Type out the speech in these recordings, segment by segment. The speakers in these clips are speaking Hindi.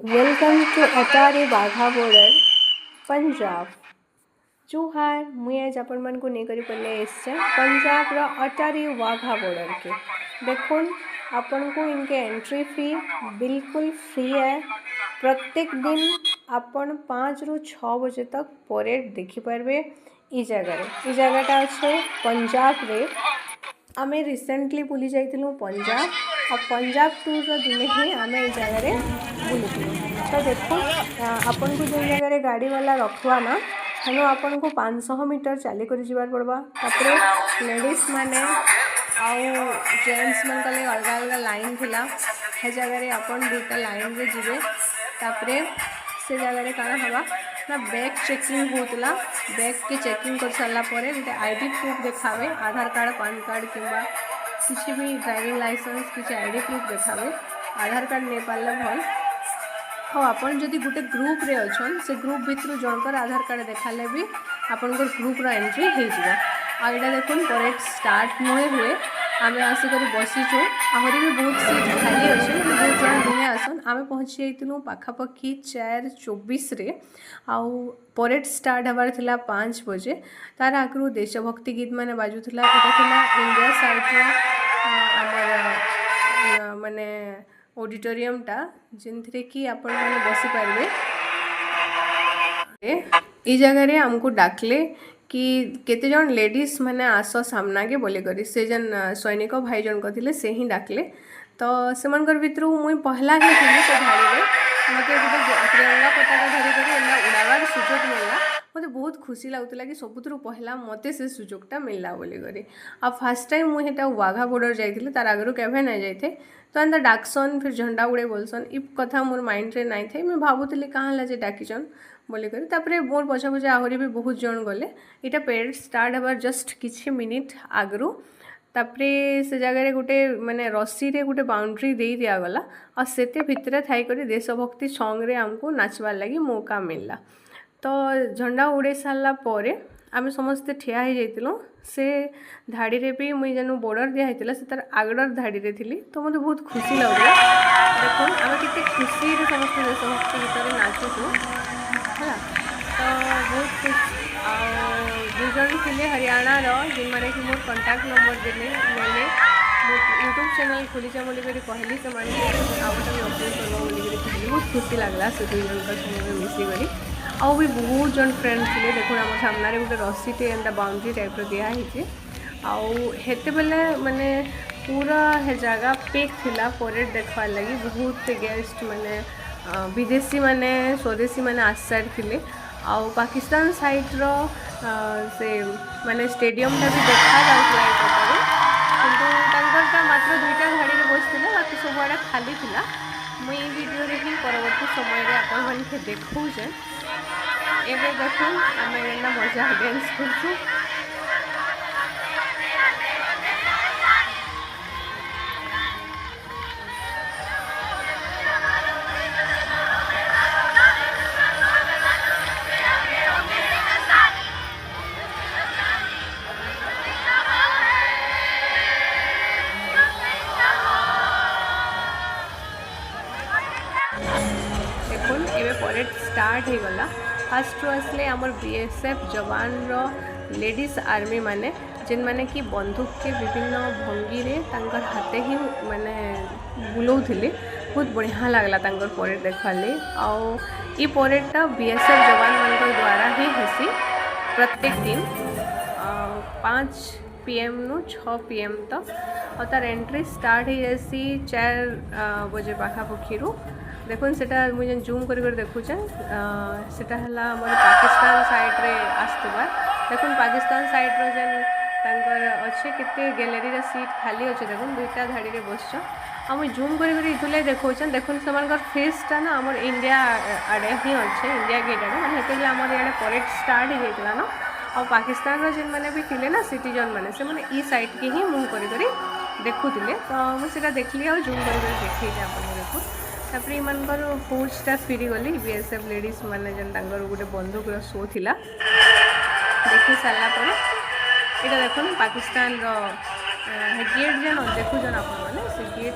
Welcome to Attari Wagah border Punjab. जुहार मुई आज आपण मन को नहीं पड़े पंजाब रो अटारी वाघा बॉर्डर के देखुन आपण को इनके एंट्री फी बिल्कुल फ्री है। प्रत्येक दिन आपण 5 ରୁ 6 बजे तक परेड देखिपारे। ई जगहटा अच्छे पंजाब रे आम रिसेंटली बुली जाइलु पंजाब और पंजाब टूर दिने ही आम ये जगह बुलूँ। तो देखो आपन को जो जगह गाड़ी वाला रखवा ना हेलो आपन को 500 मीटर चली कर जीवार पड़वा। तापर लेडीज माने आउ जेंट्स मन कले अलग अलग लाइन थिला हे जगह आपन दुटा लाइन रे जीवे। तापर से जगह काना हवा ना बैग चेकिंग होतला। बैग के चेकिंग कर सारा पर गोटे आईडी प्रूफ देखावे, आधार कार्ड पैन कार्ड किंबा किसी भी ड्राइविंग लाइसेंस किसी आईडी प्रूफ देखावे। आधार कार्ड नहीं पारे भल। हाँ आपन जदि गोटे ग्रुप रे अछन से ग्रुप भितर जनकर आधार कार्ड देखाले भी आपन ग्रुप रो एंट्री हो जाए। आईटा देखुन परेड स्टार्ट नुहे हुए आम आसिक बसीचु आहरी भी बहुत सीट खाली अच्छे बहुत जन नुहे आसन। आम पहुँची जाइलु पाखापाखि 4:24 आउ परेड स्टार्ट हबार थिला 5 बजे। तार आगु देशभक्ति गीत माने बाजुला। इंडिया साइड आमर माने ऑडिटोरियमटा जिनथरे कि आपण माने बसी पारबे। ई जगह आमको डाकले कि केते जन लेडीज माने आस सामना के बोले करी से जन सैनिक भाई जन कथिले से ही डाकले। तो सेमनकर भितर मुई पहला ही थी से धाड़ी रे मते गोटे तिरंगा पताका धरी करी एला उड़ावार सुजोग मिलला। मते बहुत खुशी लागुतला कि सबुतरु पहला मते से सुजोगटा मिलला बोले करी। आ फर्स्ट टाइम मुई हेटा वाघा बॉर्डर जाइथिले तार आगरु केभे नै जाइथे। तो एंता डाकसन फिर झंडा उड़े बोलसन इ कथा मोर माइंड रे नाइ थे। मैं भाबुतली कहाँ ला जे डाकिचन बोले करी। तापरे मोर पछा पछा आहरी भी बहुत जन गले। इटा पेरेड स्टार्ट हबार जस्ट किछि मिनिट आगरु तापरे से जगह गोटे माने रस्सी रे गोटे बाउंड्री दे दिया गला और सेते भितरे थाई करी देशभक्ति सॉन्ग रे हमको नाचवार लगी मौका मिलला। तो झंडा उड़े सारा पर आम समस्ते ठिया हो जाइलु। से धाड़ी रे भी मुई जेनु बॉर्डर दिया होता से तार आगड़ धाड़ी रे थी। तो मतलब बहुत खुशी लगला। देखो आम केते खुशी रे समस्त देशभक्ति गीत नाचुचु है। तो बहुत खुश दुजन थे हरियाणा जिनमें कि मोर कंटाक्ट नंबर देने मैंने यूट्यूब चैनल खोलीचा बोली कहली से आउटा भी अपलोड करवा बोली कहली। बहुत खुशी लगला से दुई जन मिसिक आउ भी बहुत जन फ्रेंड थे। देखो आम सामने गोटे रस्सीटे एंता बाउंड्री टाइप दिखाई आते बेले माने पूरा हे जगह पेक थिला परेड देखवार लगी। बहुत गेस्ट माने विदेशी माने स्वदेशी माने आसार थिले। आउ पाकिस्तान साइड रो से माने स्टेडियमटा भी देखा जाउतला एपटे किंतु तांकरटा मात्र दुईटा धाड़ी रे बसथिले बाकी सबआडे खाली थिला। मुई ई वीडियो रे ही परवर्ती समय रे आपन मन के देखौ जे एबे देखुन आमे एना मजा डांस करछु। देखुन एबे परेड स्टार्ट हो गला। फास्ट आसले आमर बीएसएफ जवान रो लेडीज आर्मी माने जिन माने कि बंदूक के विभिन्न भंगी रे तांकर हाथे ही माने बुलाउथिले। बहुत बढ़िया लागला तांकर परेड देखवाले। आउ ई परेडटा बीएसएफ जवान मान द्वारा ही हेसी प्रत्येक दिन 5 PM नु 6 PM तक। और तार एंट्री स्टार्ट हो जासी 4 बजे पाखापाखि। देखुन सेटा मुझे जूम कर देखुचे सेटा हला हमर पाकिस्तान साइड रे आस्तबा। देखुन पाकिस्तान साइड रो जेन तांकर अच्छे केते गैलरी रे सीट खाली अच्छे। देखुन दुईटा धाड़ी रे बसछ आ मुझे जूम कर इथुले देखौछन। देखुन समानकर फेसटा ना हमर इंडिया आडे ही अच्छे इंडिया गेट आडे माने हेते हमर याडे परेड स्टार्ट हो जाइतला ना। और पाकिस्तान रो जेन माने भी थिले ना सिटीजन माने से माने ई साइड के ही मुंह कर देखुथिले। तो मु सेटा देखली आ जूम कर देखै जे आपन देखो। तापर इमानकर फोर्सटा फिरी गली बीएसएफ लेडीज माने जन तांकर गोटे बंदूक रो शो थिला देखि सारा पर एटा देखो पाकिस्तान रो गेट जन देखुजन आपन माने से गेट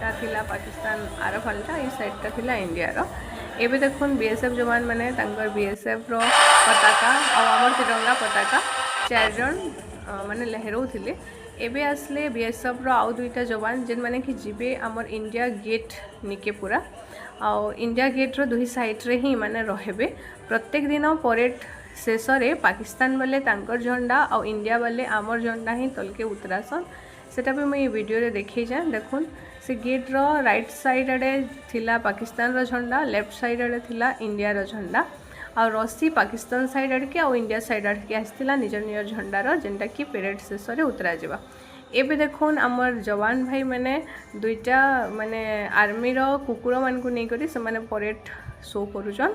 टा थिला पाकिस्तान आर फालटा ये साइडटा थिला इंडियार। एबे देखुन बीएसएफ जवान मैंने तांकर बीएसएफ रो पताका और आमर तिरंगा पताका 4 जन माने लहराउथिले। एबे आसले बीएसएफ रो आउ दुईटा जवान जेन माने कि जिबे आमर इंडिया गेट निके पूरा आउ इंडिया गेट रो दुही साइड रे ही माने रहबे। प्रत्येक दिन परेड शेष रे पाकिस्तान वाले तांकर झंडा और इंडिया वाले आमर झंडा ही तलके उतरासन। सेटा भी मुझे वीडियो रे देखी जाए। देखुन से गेट रो राइट साइड आड़े थिला पाकिस्तान रो झंडा, लेफ्ट साइड आड़े थिला इंडिया रो झंडा और रस्सी पाकिस्तान साइड आड़के और इंडिया साइड आड़के आसला निज निज झंडार जेनटा कि परेड शेष रे उतरा जावा। एबे देखुन आमर जवान भाई मैंने दुईटा माने आर्मी रो कुकुर मान को नहीं करी से माने परेड शो करूछन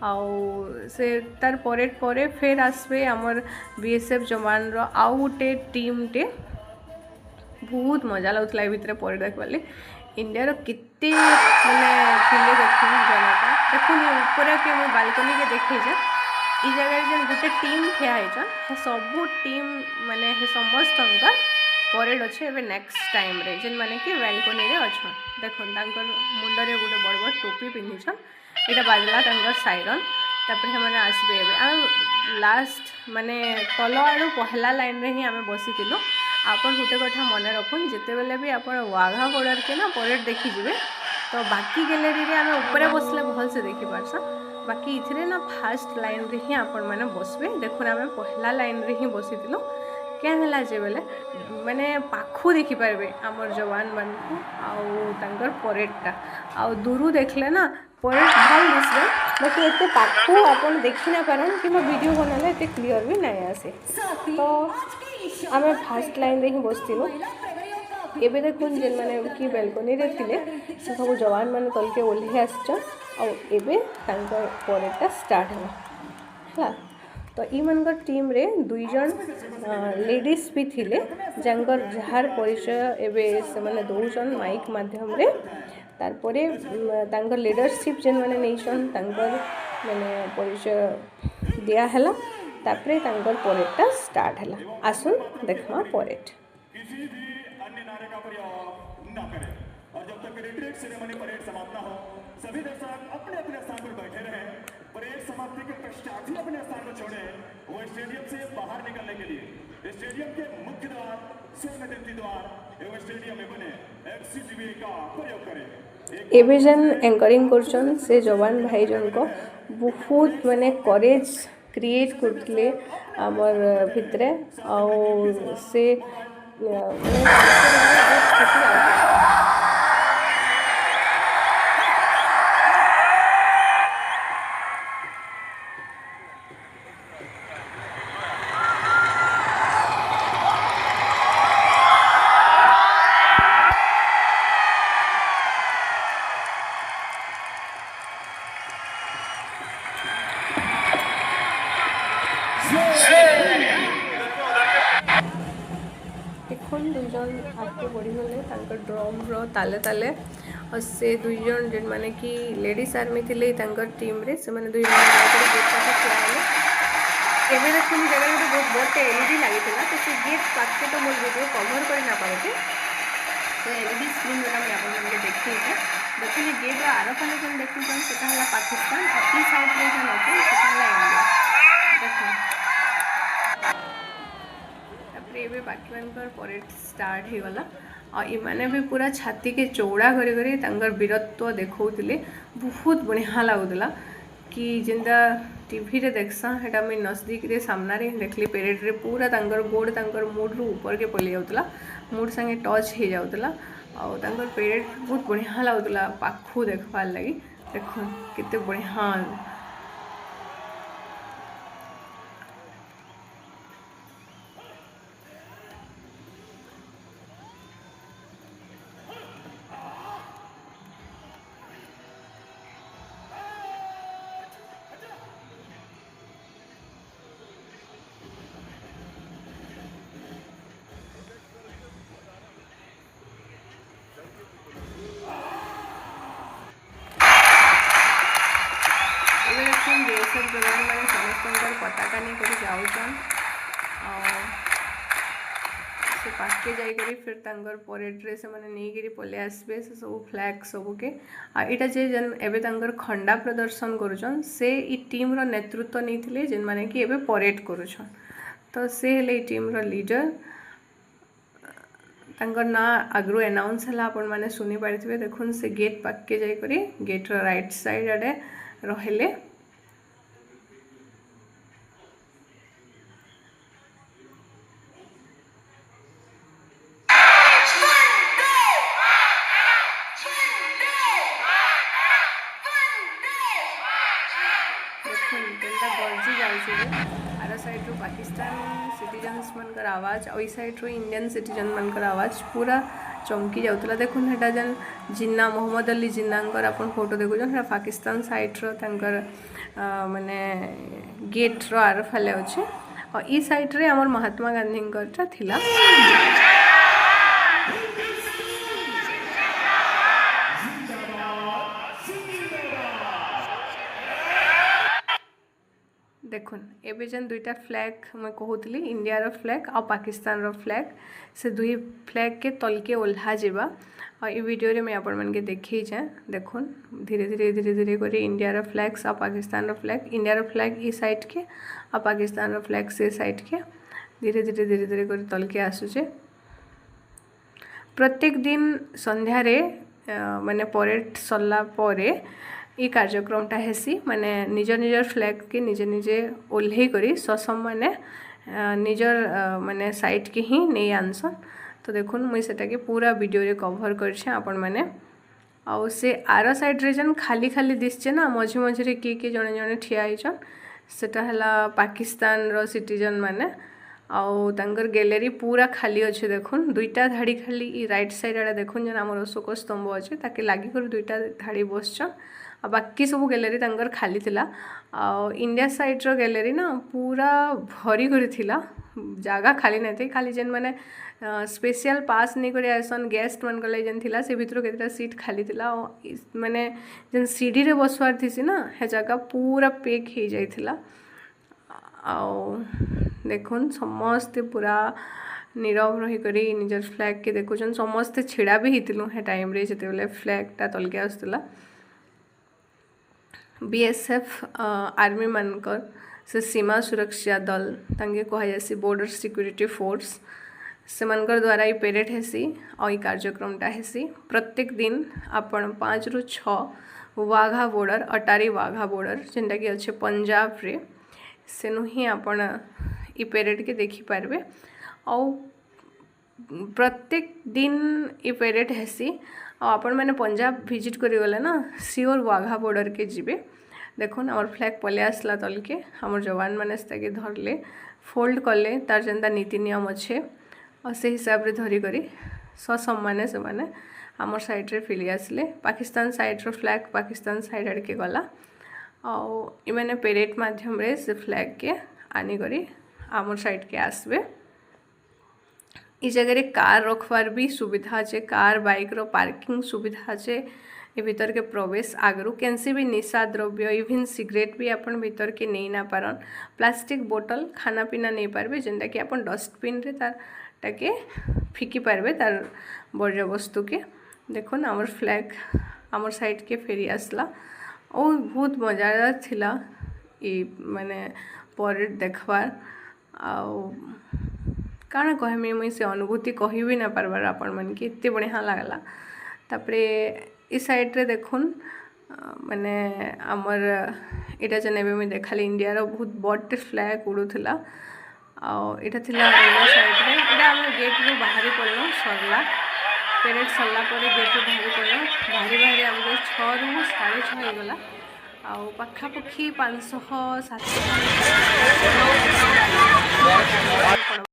आउ से तार परेड परे फिर आसबे आमर बीएसएफ जवान रो आउ गोटे टीम टे। बहुत मजा लगुला ए भितर परेड देखवाले इंडिया केते माने थिले देखुन जनता। देखुन ऊपर के मैं बालकनी के देखे जा ई जगह जेन गोटे टीम ठिया है सबू टीम माने समस्त परेड अच्छे एबे नेक्स्ट टाइम रे जेन माने कि बालकनी रे अच्छा। देखुन तांकर मुंड रे गोटे बड़ बड़ टोपी पिंधिछन इटा बाजला तांकर साइरन तापर हमने आसबे। एबे आ लास्ट माने तल आड़ू पहला लाइन रे ही आमे बसितिलु। आपन गोटे कथा मन रखुन जिते बेले भी आपन वाघा बॉर्डर के ना परेड देखी जिवे तो बाकी गैलरी रे आमे ऊपर बसले भल से देखि पारसा। बाकी इथरे ना फास्ट लाइन रे ही आपन माने बसबे। देखुन आमे पहला लाइन रे ही बसितिलु क्या है जे बेले माने पाखु देखि पारबे आमर जवान मान को आउ तांकर परेडटा आउ दूरु देखले ना परेड भल दिसबे। बाकी एते पाखु आपन देखि ना पारन कि वीडियो बनाले एते क्लियर भी नहीं आसे। तो आमे फास्ट लाइन रे ही बसतिलु। एबे देखुन जेन माने कि बालकनी रे थिले से सब जवान माने तलके ओल्हे आसछन और एबे तांकर परेडटा स्टार्ट होला। तो ई मनकर टीम रे दुई जन लेडीज भी थिले जंकर जहार परिचय एबे से माने दौजन माइक माध्यम रे तारपरे तांकर लीडरशिप जेन माने नेशन तांकर माने परिचय दिया हला तापरे तांकर परेडटा स्टार्ट हला। आसुन देखमा परेड। किसी भी अन्य नारे का प्रयोग न करें और जब तक रिट्रीट सेरेमनी परेड समाप्त न हो सभी दर्शक अपने अपने स्थान पर बैठे रहें। परेड समाप्ति के पश्चात ही अपने स्थान को छोड़ें। वो स्टेडियम से बाहर निकलने के लिए स्टेडियम के मुख्य द्वार, स्वर्ण द्वार एवं स्टेडियम में बने एक्ससीजीवी का प्रयोग करें। एबे जेन एंकरिंग करछन से जवान भाई जन को बहुत माने करेज क्रिएट करथिले आमर भितरे और से देखुन दुईजन आगे बढ़ीगले ड्रम रो ताले ताले और से दुईजन जेन माने कि लेडीज आर्मी थिले टीम रे से माने दुईजन एबे देखुन जगह गोटे बहुत बड़े एलईडी लगी तो से गेट पाखे तो मोर वीडियो कवर कर ना पारे तो एलईडी स्क्रीन द्वारा मैं आपको देखी देखिए गेट आर फाले जेन देखुन सेटा हला पाकिस्तान और ई साइड रे जेन अछि सेटा हला इंडिया। देखुन एबे बाकी मानकर परेड स्टार्ट हो गला और इमाने भी पूरा छाती के चौड़ा करी करी तांकर वीरत्व देखौतिले। बहुत बढ़िया लागुला कि जिंदा टीवी रे देखसा हेटा मैं नजदीक रे सामना रे देखली परेड रे पूरा तांकर गोड़ तांकर मुड रु ऊपर के पली जाउतला मुड संगे टच हो जाउतला और तांकर परेड बहुत बढ़िया लागुला पाखु देखबार लगी। देखो केते बढ़िया बीएसएफ जवान मैंने समस्त पताका नहीं कर जाऊन से पाके जाइकरी फिर तांकर परेड रे से माने नेगिरी पले आसबे से सब फ्लैग सब के आ इटा जे जन एबे तांकर खंडा प्रदर्शन करूछन से ई टीम रो नेतृत्व नैथिले जेन माने कि एबे परेड करूछन तो से हेले टीम रो लीडर तांकर ना आगरो अनाउंस हला आपण माने सुनी पारिथिबे देखुन से गेट पाके जाइकरी गेट रो राइट साइड आडे रहले आर साइड रो पाकिस्तान सिटीजन्स मनकर आवाज और साइड रो इंडियन सिटीजन मनकर आवाज पूरा चमकी जाउतला देखुन हेटा जन जिन्ना मोहम्मद अली जिन्नांकर अपन फोटो देखुछन हेटा पाकिस्तान साइड रो तांकर माने गेट रो आर फाले अछि और ई साइड रे हमर महात्मा गांधींकर थिला देखुन एबे जन दुईटा फ्लैग मैं कहूली इंडिया रो फ्लैग और पाकिस्तान रो फ्लैग से दुई फ्लैग के तलके ओल्हा जावा और ये वीडियो रे मैं आपण मन के देखी जाए देखुन धीरे धीरे करी इंडिया रो फ्लैग्स और पाकिस्तान रो फ्लैग इंडिया रो फ्लैग ई साइड के और पाकिस्तान रो फ्लैग से साइड के धीरे धीरे करी तलके आसुचे प्रत्येक दिन संध्या रे माने परेड सरला परे ये कार्यक्रमटा हेसी माने निजर फ्लैग के निजे ओल्हे करी ससम माने निजर माने साइड के ही नहीं आनसन तो देखुन मुई सेटा के पूरा वीडियो रे कवर करछे आपण माने आउ से आर साइड रे जन खाली खाली दिसचे ना मझी मझी रे के जने जने ठिया आइछन सेटा हला पाकिस्तान रो सिटीजन माने आउ तांकर गैलरी पूरा खाली अच्छे देखुन दुईटा धाड़ी खाली ई राइट साइड आड़ा देखुन जन हमर अशोक स्तंभ अच्छे ताके लागी कर दुईटा धाड़ी बसछन आ बाकी सब गैलरी तांकर खाली थिला आ इंडिया साइड रो गैलरी ना पूरा भरी करी थिला जागा खाली नहीं थी खाली जेन माने स्पेशल पास नहीं करे आसन गेस्ट मन गले जेन थिला से भितर केतरा सीट खाली थिला माने जेन सीढ़ी रे बसवार थी ना हे जगह पूरा पैक हो जाइथिला आउ देखुन समस्ते पूरा नीरव रही करी निजर फ्लैग के देखुछन समस्ते छिड़ा भी हितिलु हे टाइम रे जते बेले फ्लैग ता तलके आस्तला बीएसएफ आर्मी मानकर से सीमा सुरक्षा दल तांगे कहा जासी बॉर्डर सिक्योरिटी फोर्स से मानकर द्वारा ये पेरेड हेसी और ये कार्यक्रमटा हेसी प्रत्येक दिन आपण 5 रु 6 वाघा बॉर्डर अटारी वाघा बॉर्डर जेनटा कि अच्छे पंजाब रे सेनु ही आपण ये पेरेड के देखी पारबे और प्रत्येक दिन ये पेरेड हेसी और आपण मैंने पंजाब विजिट करी गले ना सियोर वाघा बॉर्डर के जीवे देखुन आमर फ्लैग पले आसला तल के आमर जवान मैंने के धरले फोल्ड कले तार जेनता नीति नियम अच्छे और से हिसाब रे धरी करी ससम्माने से माने आमर साइड रे फिली आसले पाकिस्तान साइड रो फ्लैग पाकिस्तान साइड आड़ के गला और इमाने पेरेड माध्यम रे से फ्लैग के आनी करी आमर साइड के आसबे इस जगह कार रखवार भी सुविधा अच्छे कार बाइक रो पार्किंग सुविधा अच्छे ये भीतर के प्रवेश आगरू कैंसी भी निशा द्रव्य इवन सिगरेट भी अपन भीतर के नहीं ना पारन प्लास्टिक बोतल खाना पीना नहीं पारबे जेनटा कि अपन डस्टबिन रे तार टाके फिकी पारबे तार बर्ज्य वस्तु के देखुन आमर फ्लैग आमर साइड के फेरी आसला और बहुत मजादार थिला ये माने परेड देखवार आउ काना कहमी मुई से अनुभूति कहि भी ना पारबार आपण मन के एते बढ़िया लागला तापरे इस साइड रे देखुन माने आमर एटा जने भी मैं देखाली इंडिया रो बहुत बड़ फ्लैग उड़ुथला आ एटा थिला इंडिया साइड रे एटा हम गेट रो बाहरी पड़लो सरला पेरेड सरला परे गेट रो बाहरी पड़लो बाहरी हमको 6 रु 6:30 हो गला आ पाखापाखी 500 700